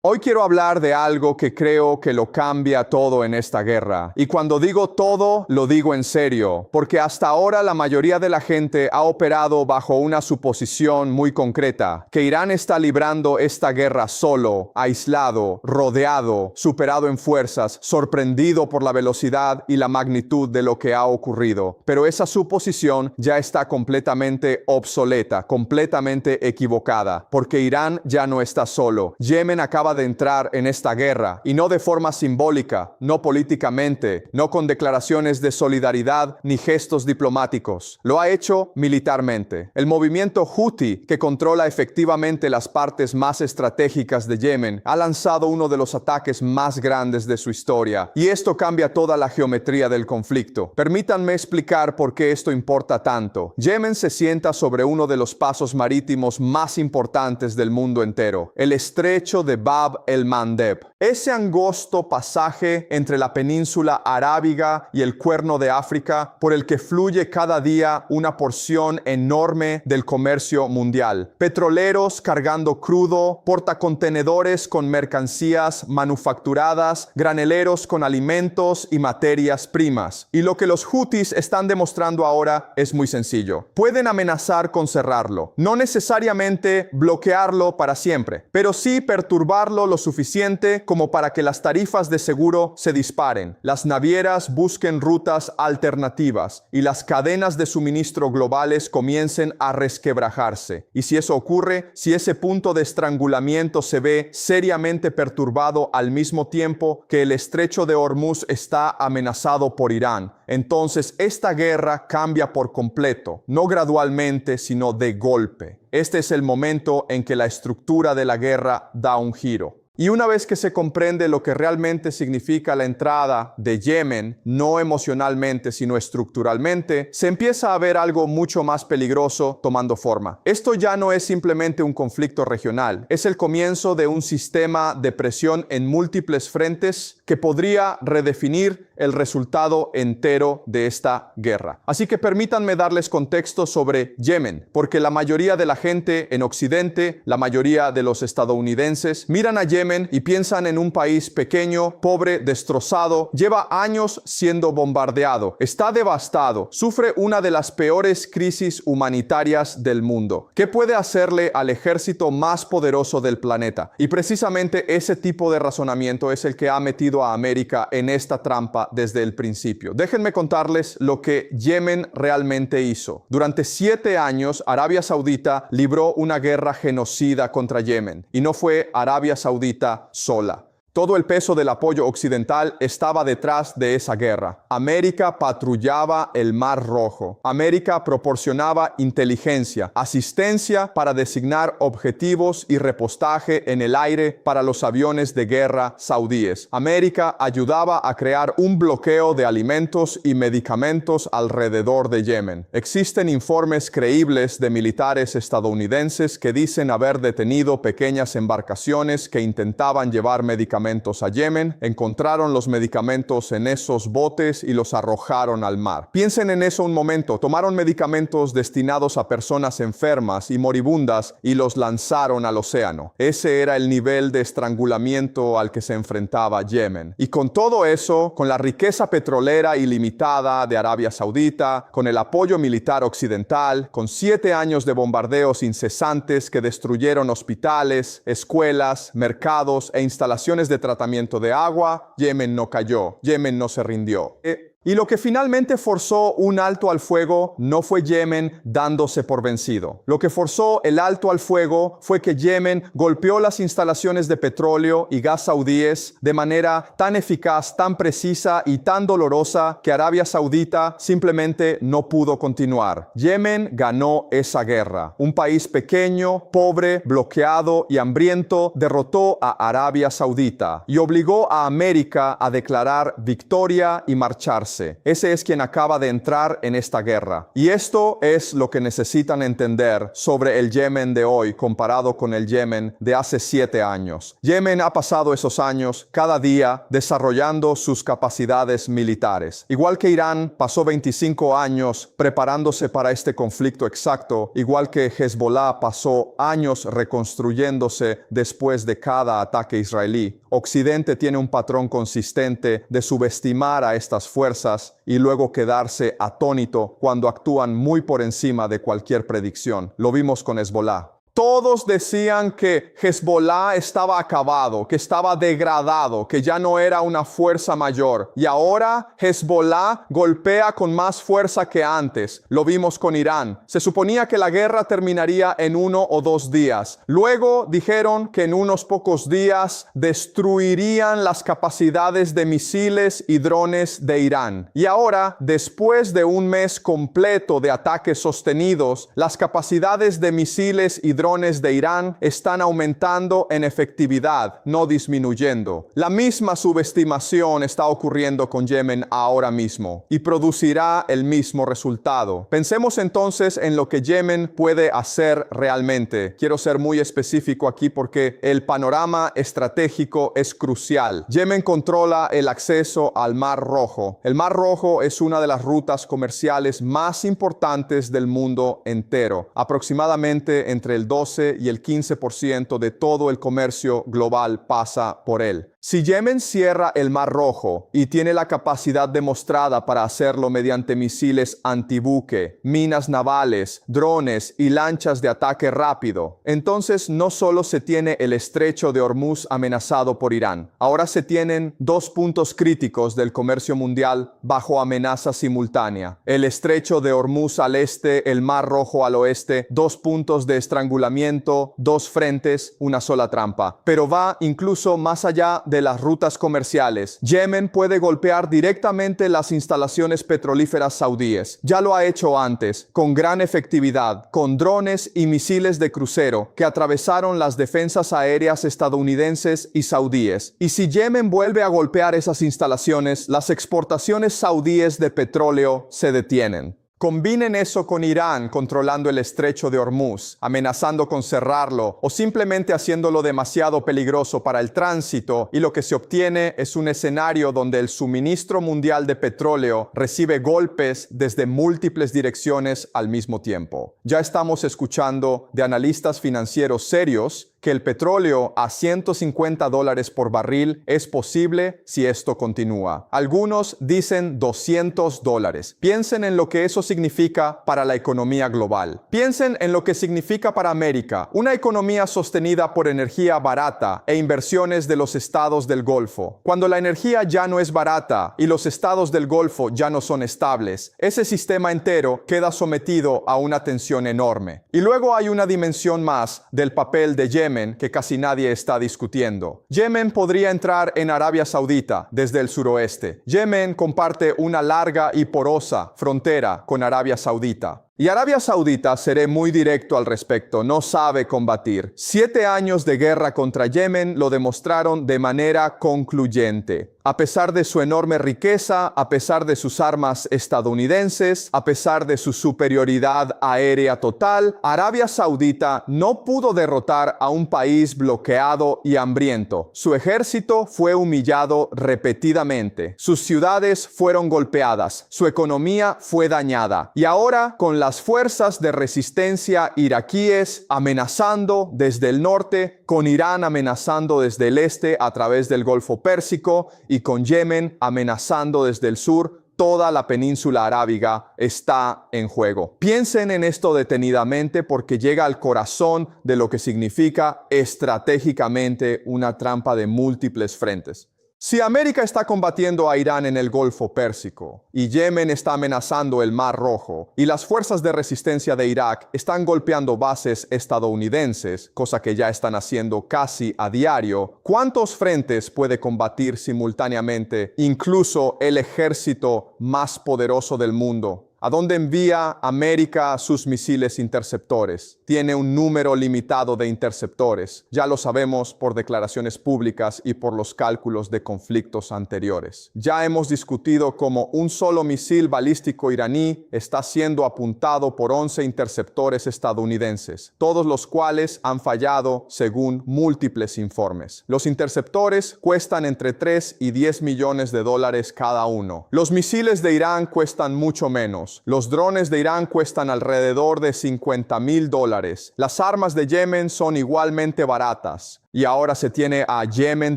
Hoy quiero hablar de algo que creo que lo cambia todo en esta guerra. Y cuando digo todo, lo digo en serio, porque hasta ahora la mayoría de la gente ha operado bajo una suposición muy concreta, que Irán está librando esta guerra solo, aislado, rodeado, superado en fuerzas, sorprendido por la velocidad y la magnitud de lo que ha ocurrido. Pero esa suposición ya está completamente obsoleta, completamente equivocada, porque Irán ya no está solo. Yemen acaba de entrar en esta guerra, y no de forma simbólica, no políticamente, no con declaraciones de solidaridad ni gestos diplomáticos. Lo ha hecho militarmente. El movimiento Houthi, que controla efectivamente las partes más estratégicas de Yemen, ha lanzado uno de los ataques más grandes de su historia, y esto cambia toda la geometría del conflicto. Permítanme explicar por qué esto importa tanto. Yemen se sienta sobre uno de los pasos marítimos más importantes del mundo entero, el estrecho de Bab el-Mandeb. Ese angosto pasaje entre la península arábiga y el Cuerno de África, por el que fluye cada día una porción enorme del comercio mundial. Petroleros cargando crudo, portacontenedores con mercancías manufacturadas, graneleros con alimentos y materias primas. Y lo que los Houthis están demostrando ahora es muy sencillo. Pueden amenazar con cerrarlo, no necesariamente bloquearlo para siempre, pero sí perturbarlo lo suficiente como para que las tarifas de seguro se disparen, las navieras busquen rutas alternativas y las cadenas de suministro globales comiencen a resquebrajarse. Y si eso ocurre, si ese punto de estrangulamiento se ve seriamente perturbado al mismo tiempo que el estrecho de Hormuz está amenazado por Irán, entonces esta guerra cambia por completo, no gradualmente, sino de golpe. Este es el momento en que la estructura de la guerra da un giro. Y una vez que se comprende lo que realmente significa la entrada de Yemen, no emocionalmente sino estructuralmente, se empieza a ver algo mucho más peligroso tomando forma. Esto ya no es simplemente un conflicto regional, es el comienzo de un sistema de presión en múltiples frentes que podría redefinir el resultado entero de esta guerra. Así que permítanme darles contexto sobre Yemen, porque la mayoría de la gente en Occidente, la mayoría de los estadounidenses, miran a Yemen y piensan en un país pequeño, pobre, destrozado, lleva años siendo bombardeado, está devastado, sufre una de las peores crisis humanitarias del mundo. ¿Qué puede hacerle al ejército más poderoso del planeta? Y precisamente ese tipo de razonamiento es el que ha metido a América en esta trampa desde el principio. Déjenme contarles lo que Yemen realmente hizo. Durante 7 años, Arabia Saudita libró una guerra genocida contra Yemen, y no fue Arabia Saudita sola. Todo el peso del apoyo occidental estaba detrás de esa guerra. América patrullaba el Mar Rojo. América proporcionaba inteligencia, asistencia para designar objetivos y repostaje en el aire para los aviones de guerra saudíes. América ayudaba a crear un bloqueo de alimentos y medicamentos alrededor de Yemen. Existen informes creíbles de militares estadounidenses que dicen haber detenido pequeñas embarcaciones que intentaban llevar medicamentos a Yemen, encontraron los medicamentos en esos botes y los arrojaron al mar. Piensen en eso un momento. Tomaron medicamentos destinados a personas enfermas y moribundas y los lanzaron al océano. Ese era el nivel de estrangulamiento al que se enfrentaba Yemen. Y con todo eso, con la riqueza petrolera ilimitada de Arabia Saudita, con el apoyo militar occidental, con 7 años de bombardeos incesantes que destruyeron hospitales, escuelas, mercados e instalaciones de tratamiento de agua, Yemen no cayó, Yemen no se rindió. Y lo que finalmente forzó un alto al fuego no fue Yemen dándose por vencido. Lo que forzó el alto al fuego fue que Yemen golpeó las instalaciones de petróleo y gas saudíes de manera tan eficaz, tan precisa y tan dolorosa que Arabia Saudita simplemente no pudo continuar. Yemen ganó esa guerra. Un país pequeño, pobre, bloqueado y hambriento derrotó a Arabia Saudita y obligó a América a declarar victoria y marcharse. aliarse. Ese es quien acaba de entrar en esta guerra. Y esto es lo que necesitan entender sobre el Yemen de hoy comparado con el Yemen de hace 7 años. Yemen ha pasado esos años cada día desarrollando sus capacidades militares. Igual que Irán pasó 25 años preparándose para este conflicto exacto, igual que Hezbollah pasó años reconstruyéndose después de cada ataque israelí. Occidente tiene un patrón consistente de subestimar a estas fuerzas y luego quedarse atónito cuando actúan muy por encima de cualquier predicción. Lo vimos con Hezbollah. Todos decían que Hezbollah estaba acabado, que estaba degradado, que ya no era una fuerza mayor. Y ahora Hezbollah golpea con más fuerza que antes. Lo vimos con Irán. Se suponía que la guerra terminaría en 1 o 2 días. Luego dijeron que en unos pocos días destruirían las capacidades de misiles y drones de Irán. Y ahora, después de un mes completo de ataques sostenidos, las capacidades de misiles y drones de Irán están aumentando en efectividad, no disminuyendo. La misma subestimación está ocurriendo con Yemen ahora mismo y producirá el mismo resultado. Pensemos entonces en lo que Yemen puede hacer realmente. Quiero ser muy específico aquí porque el panorama estratégico es crucial. Yemen controla el acceso al Mar Rojo. El Mar Rojo es una de las rutas comerciales más importantes del mundo entero. Aproximadamente entre el 12 y el 15% de todo el comercio global pasa por él. Si Yemen cierra el Mar Rojo y tiene la capacidad demostrada para hacerlo mediante misiles antibuque, minas navales, drones y lanchas de ataque rápido, entonces no solo se tiene el estrecho de Hormuz amenazado por Irán, ahora se tienen 2 puntos críticos del comercio mundial bajo amenaza simultánea. El estrecho de Hormuz al este, el Mar Rojo al oeste, 2 puntos de estrangulamiento, 2 frentes, una sola trampa. Pero va incluso más allá de las rutas comerciales. Yemen puede golpear directamente las instalaciones petrolíferas saudíes. Ya lo ha hecho antes, con gran efectividad, con drones y misiles de crucero que atravesaron las defensas aéreas estadounidenses y saudíes. Y si Yemen vuelve a golpear esas instalaciones, las exportaciones saudíes de petróleo se detienen. Combinen eso con Irán controlando el estrecho de Hormuz, amenazando con cerrarlo o simplemente haciéndolo demasiado peligroso para el tránsito, y lo que se obtiene es un escenario donde el suministro mundial de petróleo recibe golpes desde múltiples direcciones al mismo tiempo. Ya estamos escuchando de analistas financieros serios que el petróleo a $150 por barril es posible si esto continúa. Algunos dicen $200. Piensen en lo que eso significa para la economía global. Piensen en lo que significa para América, una economía sostenida por energía barata e inversiones de los estados del Golfo. Cuando la energía ya no es barata y los estados del Golfo ya no son estables, ese sistema entero queda sometido a una tensión enorme. Y luego hay una dimensión más del papel de Yemen que casi nadie está discutiendo. Yemen podría entrar en Arabia Saudita desde el suroeste. Yemen comparte una larga y porosa frontera con Arabia Saudita. Y Arabia Saudita, seré muy directo al respecto, no sabe combatir. 7 años de guerra contra Yemen lo demostraron de manera concluyente. A pesar de su enorme riqueza, a pesar de sus armas estadounidenses, a pesar de su superioridad aérea total, Arabia Saudita no pudo derrotar a un país bloqueado y hambriento. Su ejército fue humillado repetidamente. Sus ciudades fueron golpeadas. Su economía fue dañada. Y ahora, con las fuerzas de resistencia iraquíes amenazando desde el norte, con Irán amenazando desde el este a través del Golfo Pérsico y con Yemen amenazando desde el sur, toda la península arábiga está en juego. Piensen en esto detenidamente porque llega al corazón de lo que significa estratégicamente una trampa de múltiples frentes. Si América está combatiendo a Irán en el Golfo Pérsico y Yemen está amenazando el Mar Rojo y las fuerzas de resistencia de Irak están golpeando bases estadounidenses, cosa que ya están haciendo casi a diario, ¿cuántos frentes puede combatir simultáneamente incluso el ejército más poderoso del mundo? ¿A dónde envía América sus misiles interceptores? Tiene un número limitado de interceptores. Ya lo sabemos por declaraciones públicas y por los cálculos de conflictos anteriores. Ya hemos discutido cómo un solo misil balístico iraní está siendo apuntado por 11 interceptores estadounidenses, todos los cuales han fallado según múltiples informes. Los interceptores cuestan entre 3 y 10 millones de dólares cada uno. Los misiles de Irán cuestan mucho menos. Los drones de Irán cuestan alrededor de $50,000. Las armas de Yemen son igualmente baratas. Y ahora se tiene a Yemen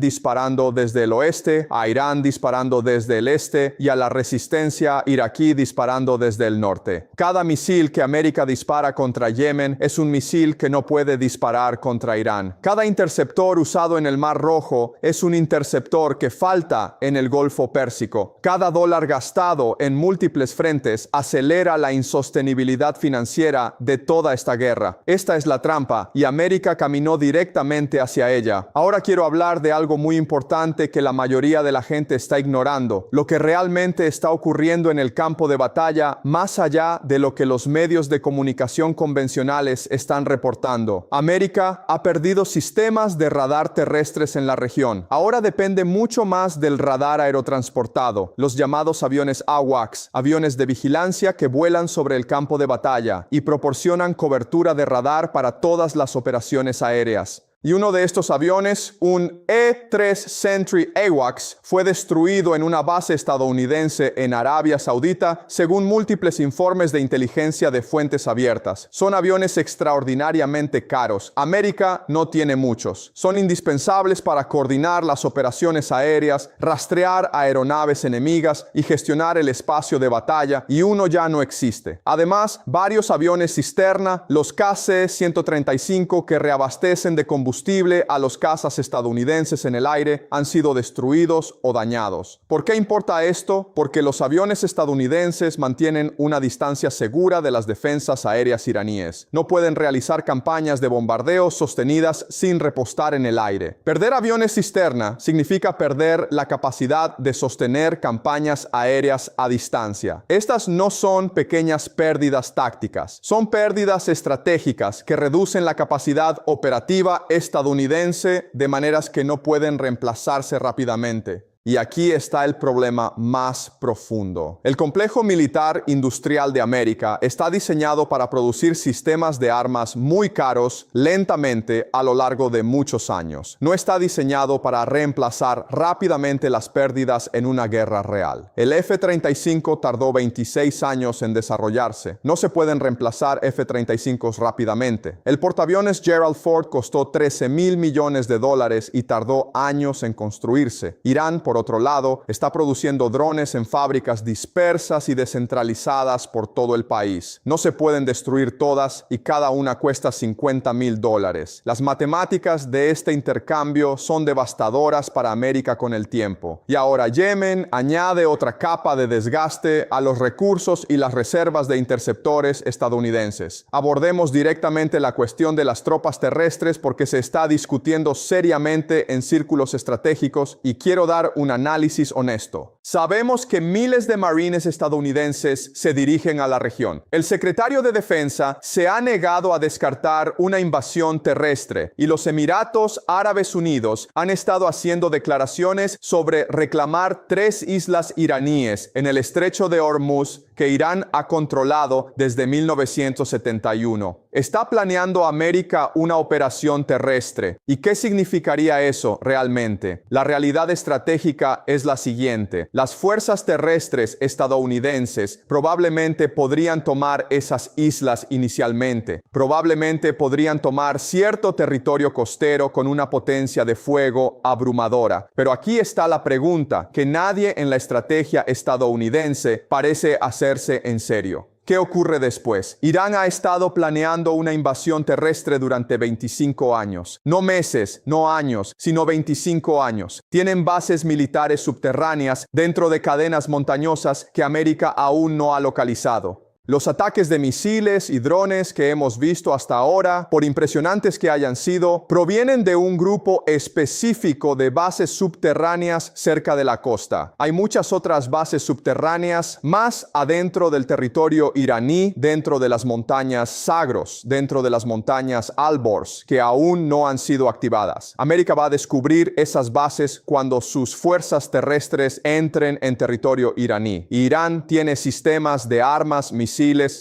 disparando desde el oeste, a Irán disparando desde el este y a la resistencia iraquí disparando desde el norte. Cada misil que América dispara contra Yemen es un misil que no puede disparar contra Irán. Cada interceptor usado en el Mar Rojo es un interceptor que falta en el Golfo Pérsico. Cada dólar gastado en múltiples frentes acelera la insostenibilidad financiera de toda esta guerra. Esta es la trampa y América caminó directamente hacia ella. Ahora quiero hablar de algo muy importante que la mayoría de la gente está ignorando, lo que realmente está ocurriendo en el campo de batalla más allá de lo que los medios de comunicación convencionales están reportando. América ha perdido sistemas de radar terrestres en la región. Ahora depende mucho más del radar aerotransportado, los llamados aviones AWACS, aviones de vigilancia que vuelan sobre el campo de batalla y proporcionan cobertura de radar para todas las operaciones aéreas. Y uno de estos aviones, un E-3 Sentry AWACS, fue destruido en una base estadounidense en Arabia Saudita, según múltiples informes de inteligencia de fuentes abiertas. Son aviones extraordinariamente caros. América no tiene muchos. Son indispensables para coordinar las operaciones aéreas, rastrear aeronaves enemigas y gestionar el espacio de batalla, y uno ya no existe. Además, varios aviones cisterna, los KC-135 que reabastecen de combustible a los cazas estadounidenses en el aire, han sido destruidos o dañados. ¿Por qué importa esto? Porque los aviones estadounidenses mantienen una distancia segura de las defensas aéreas iraníes. No pueden realizar campañas de bombardeo sostenidas sin repostar en el aire. Perder aviones cisterna significa perder la capacidad de sostener campañas aéreas a distancia. Estas no son pequeñas pérdidas tácticas, son pérdidas estratégicas que reducen la capacidad operativa estadounidense de maneras que no pueden reemplazarse rápidamente. Y aquí está el problema más profundo. El complejo militar industrial de América está diseñado para producir sistemas de armas muy caros lentamente a lo largo de muchos años. No está diseñado para reemplazar rápidamente las pérdidas en una guerra real. El F-35 tardó 26 años en desarrollarse. No se pueden reemplazar F-35s rápidamente. El portaaviones Gerald Ford costó $13,000 millones y tardó años en construirse. Irán, por otro lado, está produciendo drones en fábricas dispersas y descentralizadas por todo el país. No se pueden destruir todas y cada una cuesta $50,000. Las matemáticas de este intercambio son devastadoras para América con el tiempo. Y ahora Yemen añade otra capa de desgaste a los recursos y las reservas de interceptores estadounidenses. Abordemos directamente la cuestión de las tropas terrestres porque se está discutiendo seriamente en círculos estratégicos y quiero dar un análisis honesto. Sabemos que miles de marines estadounidenses se dirigen a la región. El secretario de Defensa se ha negado a descartar una invasión terrestre y los Emiratos Árabes Unidos han estado haciendo declaraciones sobre reclamar 3 islas iraníes en el estrecho de Hormuz que Irán ha controlado desde 1971. ¿Está planeando América una operación terrestre? ¿Y qué significaría eso realmente? La realidad estratégica es la siguiente. Las fuerzas terrestres estadounidenses probablemente podrían tomar esas islas inicialmente. Probablemente podrían tomar cierto territorio costero con una potencia de fuego abrumadora. Pero aquí está la pregunta que nadie en la estrategia estadounidense parece hacerse en serio. ¿Qué ocurre después? Irán ha estado planeando una invasión terrestre durante 25 años. No meses, no años, sino 25 años. Tienen bases militares subterráneas dentro de cadenas montañosas que América aún no ha localizado. Los ataques de misiles y drones que hemos visto hasta ahora, por impresionantes que hayan sido, provienen de un grupo específico de bases subterráneas cerca de la costa. Hay muchas otras bases subterráneas más adentro del territorio iraní, dentro de las montañas Zagros, dentro de las montañas Alborz, que aún no han sido activadas. América va a descubrir esas bases cuando sus fuerzas terrestres entren en territorio iraní. Irán tiene sistemas de armas, misiles,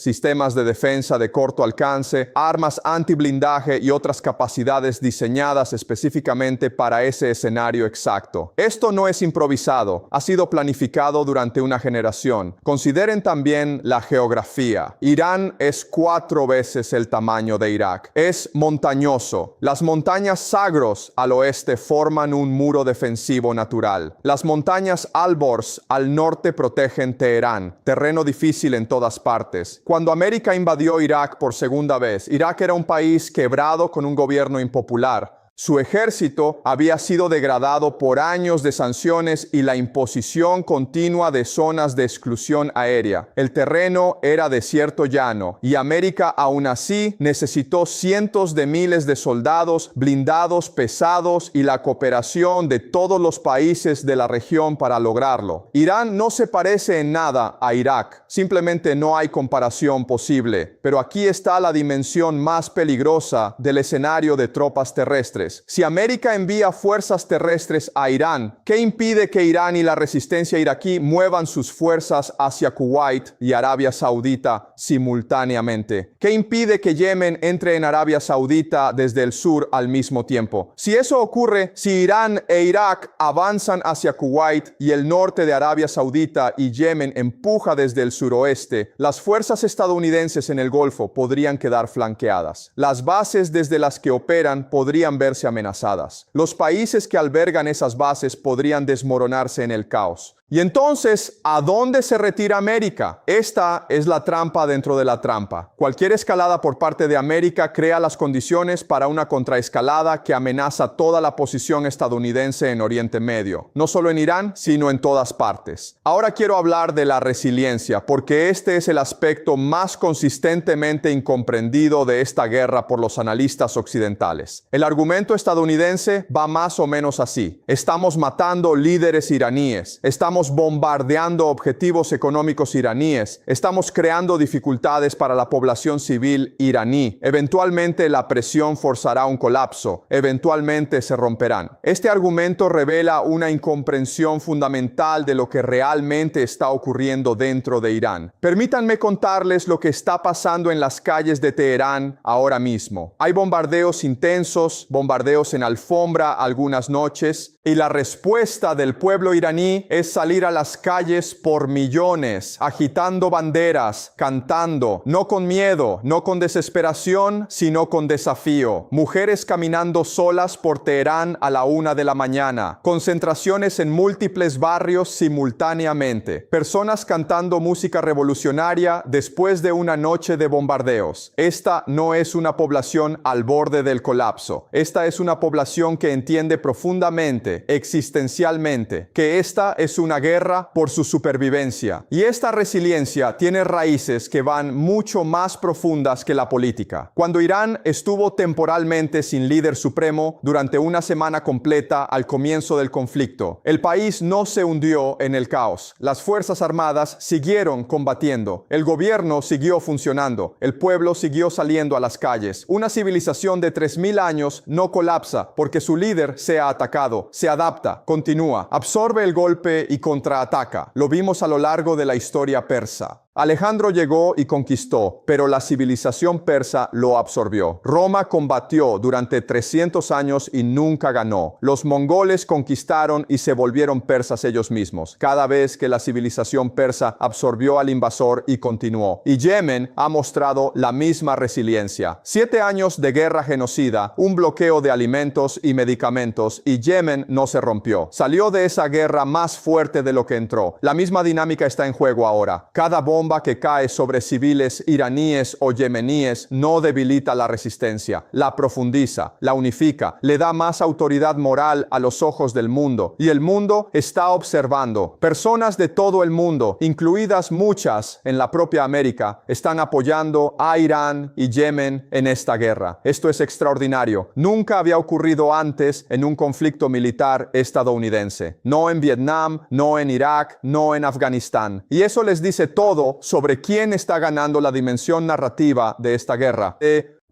sistemas de defensa de corto alcance, armas antiblindaje y otras capacidades diseñadas específicamente para ese escenario exacto. Esto no es improvisado, ha sido planificado durante una generación. Consideren también la geografía. Irán es 4 veces el tamaño de Irak. Es montañoso. Las montañas Zagros al oeste forman un muro defensivo natural. Las montañas Alborz al norte protegen Teherán, terreno difícil en todas partes. Cuando América invadió Irak por segunda vez, Irak era un país quebrado con un gobierno impopular. Su ejército había sido degradado por años de sanciones y la imposición continua de zonas de exclusión aérea. El terreno era desierto llano y América aún así necesitó cientos de miles de soldados, blindados pesados y la cooperación de todos los países de la región para lograrlo. Irán no se parece en nada a Irak, simplemente no hay comparación posible. Pero aquí está la dimensión más peligrosa del escenario de tropas terrestres. Si América envía fuerzas terrestres a Irán, ¿qué impide que Irán y la resistencia iraquí muevan sus fuerzas hacia Kuwait y Arabia Saudita simultáneamente? ¿Qué impide que Yemen entre en Arabia Saudita desde el sur al mismo tiempo? Si eso ocurre, si Irán e Irak avanzan hacia Kuwait y el norte de Arabia Saudita y Yemen empuja desde el suroeste, las fuerzas estadounidenses en el Golfo podrían quedar flanqueadas. Las bases desde las que operan podrían verse amenazadas. Los países que albergan esas bases podrían desmoronarse en el caos. Y entonces, ¿a dónde se retira América? Esta es la trampa dentro de la trampa. Cualquier escalada por parte de América crea las condiciones para una contraescalada que amenaza toda la posición estadounidense en Oriente Medio. No solo en Irán, sino en todas partes. Ahora quiero hablar de la resiliencia, porque este es el aspecto más consistentemente incomprendido de esta guerra por los analistas occidentales. El argumento estadounidense va más o menos así. Estamos matando líderes iraníes. Estamos bombardeando objetivos económicos iraníes. Estamos creando dificultades para la población civil iraní. Eventualmente la presión forzará un colapso. Eventualmente se romperán. Este argumento revela una incomprensión fundamental de lo que realmente está ocurriendo dentro de Irán. Permítanme contarles lo que está pasando en las calles de Teherán ahora mismo. Hay bombardeos intensos, bombardeos en alfombra algunas noches, y la respuesta del pueblo iraní es salir a las calles por millones, agitando banderas, cantando, no con miedo, no con desesperación, sino con desafío. Mujeres caminando solas por Teherán a la 1 de la mañana. Concentraciones en múltiples barrios simultáneamente. Personas cantando música revolucionaria después de una noche de bombardeos. Esta no es una población al borde del colapso. Esta es una población que entiende profundamente, existencialmente, que esta es una guerra por su supervivencia. Y esta resiliencia tiene raíces que van mucho más profundas que la política. Cuando Irán estuvo temporalmente sin líder supremo durante una semana completa al comienzo del conflicto, el país no se hundió en el caos. Las fuerzas armadas siguieron combatiendo. El gobierno siguió funcionando. El pueblo siguió saliendo a las calles. Una civilización de 3000 años no colapsa porque su líder sea atacado. Se adapta, continúa, absorbe el golpe y contraataca. Lo vimos a lo largo de la historia persa. Alejandro llegó y conquistó, pero la civilización persa lo absorbió. Roma combatió durante 300 años y nunca ganó. Los mongoles conquistaron y se volvieron persas ellos mismos, cada vez que la civilización persa absorbió al invasor y continuó. Y Yemen ha mostrado la misma resiliencia. 7 años de guerra genocida, un bloqueo de alimentos y medicamentos, y Yemen no se rompió. Salió de esa guerra más fuerte de lo que entró. La misma dinámica está en juego ahora. Cada bomba bomba que cae sobre civiles iraníes o yemeníes no debilita la resistencia, la profundiza, la unifica, le da más autoridad moral a los ojos del mundo. Y el mundo está observando. Personas de todo el mundo, incluidas muchas en la propia América, están apoyando a Irán y Yemen en esta guerra. Esto es extraordinario. Nunca había ocurrido antes en un conflicto militar estadounidense. No en Vietnam, no en Irak, no en Afganistán. Y eso les dice todo sobre quién está ganando la dimensión narrativa de esta guerra.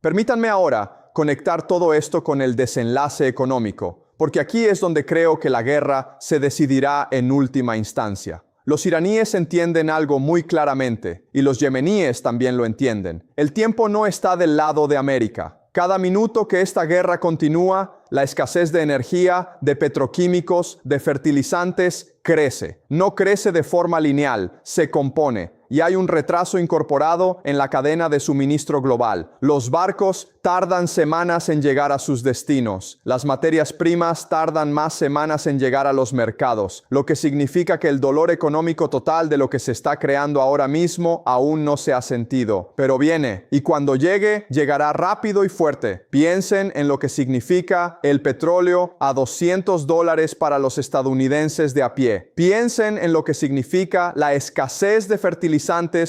Permítanme ahora conectar todo esto con el desenlace económico, porque aquí es donde creo que la guerra se decidirá en última instancia. Los iraníes entienden algo muy claramente, y los yemeníes también lo entienden. El tiempo no está del lado de América. Cada minuto que esta guerra continúa, la escasez de energía, de petroquímicos, de fertilizantes, crece. No crece de forma lineal, se compone. Y hay un retraso incorporado en la cadena de suministro global. Los barcos tardan semanas en llegar a sus destinos. Las materias primas tardan más semanas en llegar a los mercados, lo que significa que el dolor económico total de lo que se está creando ahora mismo aún no se ha sentido. Pero viene, y cuando llegue, llegará rápido y fuerte. Piensen en lo que significa el petróleo a $200 para los estadounidenses de a pie. Piensen en lo que significa la escasez de fertilizantes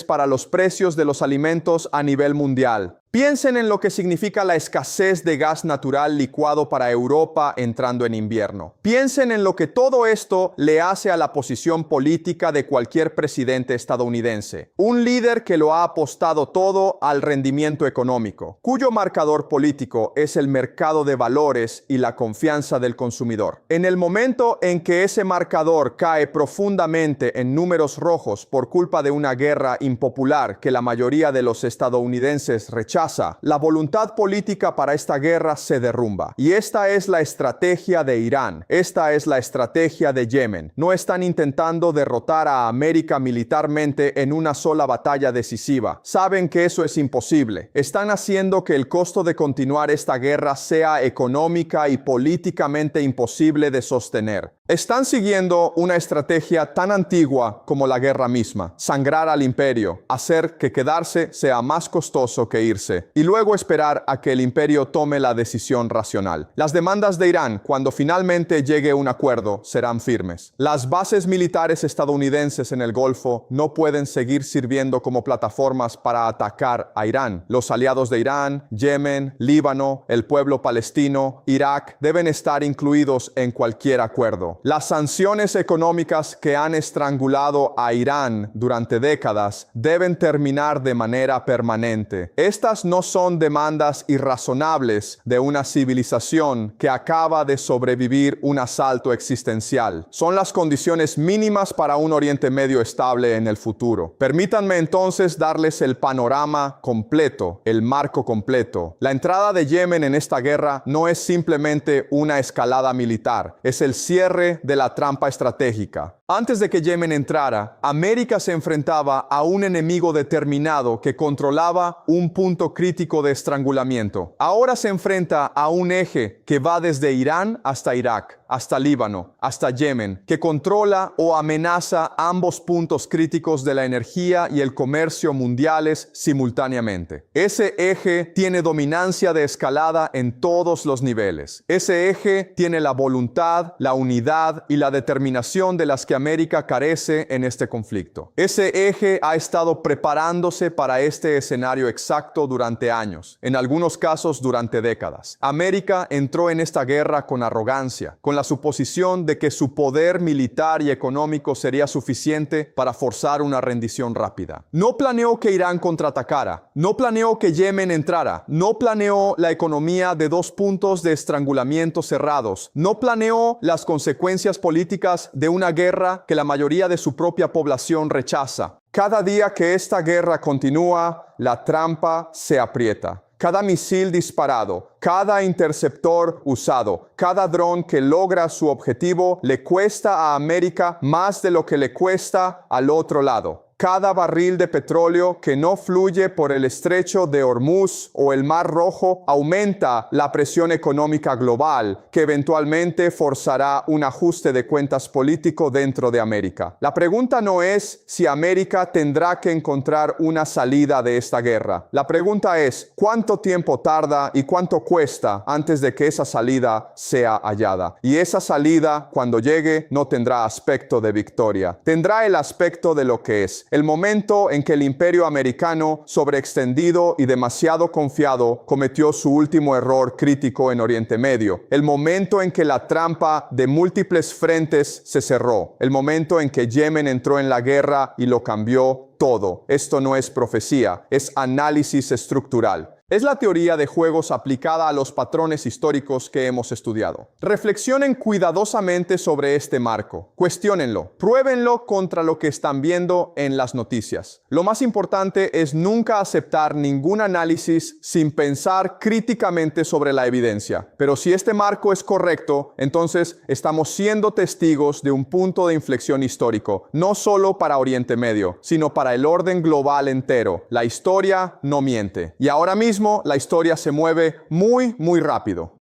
para los precios de los alimentos a nivel mundial. Piensen en lo que significa la escasez de gas natural licuado para Europa entrando en invierno. Piensen en lo que todo esto le hace a la posición política de cualquier presidente estadounidense. Un líder que lo ha apostado todo al rendimiento económico, cuyo marcador político es el mercado de valores y la confianza del consumidor. En el momento en que ese marcador cae profundamente en números rojos por culpa de una guerra impopular que la mayoría de los estadounidenses rechazan, la voluntad política para esta guerra se derrumba. Y esta es la estrategia de Irán. Esta es la estrategia de Yemen. No están intentando derrotar a América militarmente en una sola batalla decisiva. Saben que eso es imposible. Están haciendo que el costo de continuar esta guerra sea económica y políticamente imposible de sostener. Están siguiendo una estrategia tan antigua como la guerra misma: sangrar al imperio, hacer que quedarse sea más costoso que irse, y luego esperar a que el imperio tome la decisión racional. Las demandas de Irán, cuando finalmente llegue un acuerdo, serán firmes. Las bases militares estadounidenses en el Golfo no pueden seguir sirviendo como plataformas para atacar a Irán. Los aliados de Irán, Yemen, Líbano, el pueblo palestino, Irak, deben estar incluidos en cualquier acuerdo. Las sanciones económicas que han estrangulado a Irán durante décadas deben terminar de manera permanente. Estas no son demandas irrazonables de una civilización que acaba de sobrevivir un asalto existencial. Son las condiciones mínimas para un Oriente Medio estable en el futuro. Permítanme entonces darles el panorama completo, el marco completo. La entrada de Yemen en esta guerra no es simplemente una escalada militar, es el cierre de la trampa estratégica. Antes de que Yemen entrara, América se enfrentaba a un enemigo determinado que controlaba un punto crítico de estrangulamiento. Ahora se enfrenta a un eje que va desde Irán hasta Irak, hasta Líbano, hasta Yemen, que controla o amenaza ambos puntos críticos de la energía y el comercio mundiales simultáneamente. Ese eje tiene dominancia de escalada en todos los niveles. Ese eje tiene la voluntad, la unidad y la determinación de las que América carece en este conflicto. Ese eje ha estado preparándose para este escenario exacto durante años, en algunos casos durante décadas. América entró en esta guerra con arrogancia, con la suposición de que su poder militar y económico sería suficiente para forzar una rendición rápida. No planeó que Irán contraatacara, no planeó que Yemen entrara, no planeó la economía de dos puntos de estrangulamiento cerrados, no planeó las consecuencias políticas de una guerra que la mayoría de su propia población rechaza. Cada día que esta guerra continúa, la trampa se aprieta. Cada misil disparado, cada interceptor usado, cada dron que logra su objetivo le cuesta a América más de lo que le cuesta al otro lado. Cada barril de petróleo que no fluye por el estrecho de Hormuz o el Mar Rojo aumenta la presión económica global, que eventualmente forzará un ajuste de cuentas político dentro de América. La pregunta no es si América tendrá que encontrar una salida de esta guerra. La pregunta es cuánto tiempo tarda y cuánto cuesta antes de que esa salida sea hallada. Y esa salida, cuando llegue, no tendrá aspecto de victoria. Tendrá el aspecto de lo que es. El momento en que el imperio americano, sobreextendido y demasiado confiado, cometió su último error crítico en Oriente Medio. El momento en que la trampa de múltiples frentes se cerró. El momento en que Yemen entró en la guerra y lo cambió todo. Esto no es profecía, es análisis estructural. Es la teoría de juegos aplicada a los patrones históricos que hemos estudiado. Reflexionen cuidadosamente sobre este marco. Cuestiónenlo. Pruébenlo contra lo que están viendo en las noticias. Lo más importante es nunca aceptar ningún análisis sin pensar críticamente sobre la evidencia. Pero si este marco es correcto, entonces estamos siendo testigos de un punto de inflexión histórico, no solo para Oriente Medio, sino para el orden global entero. La historia no miente. Y ahora mismo la historia se mueve muy rápido.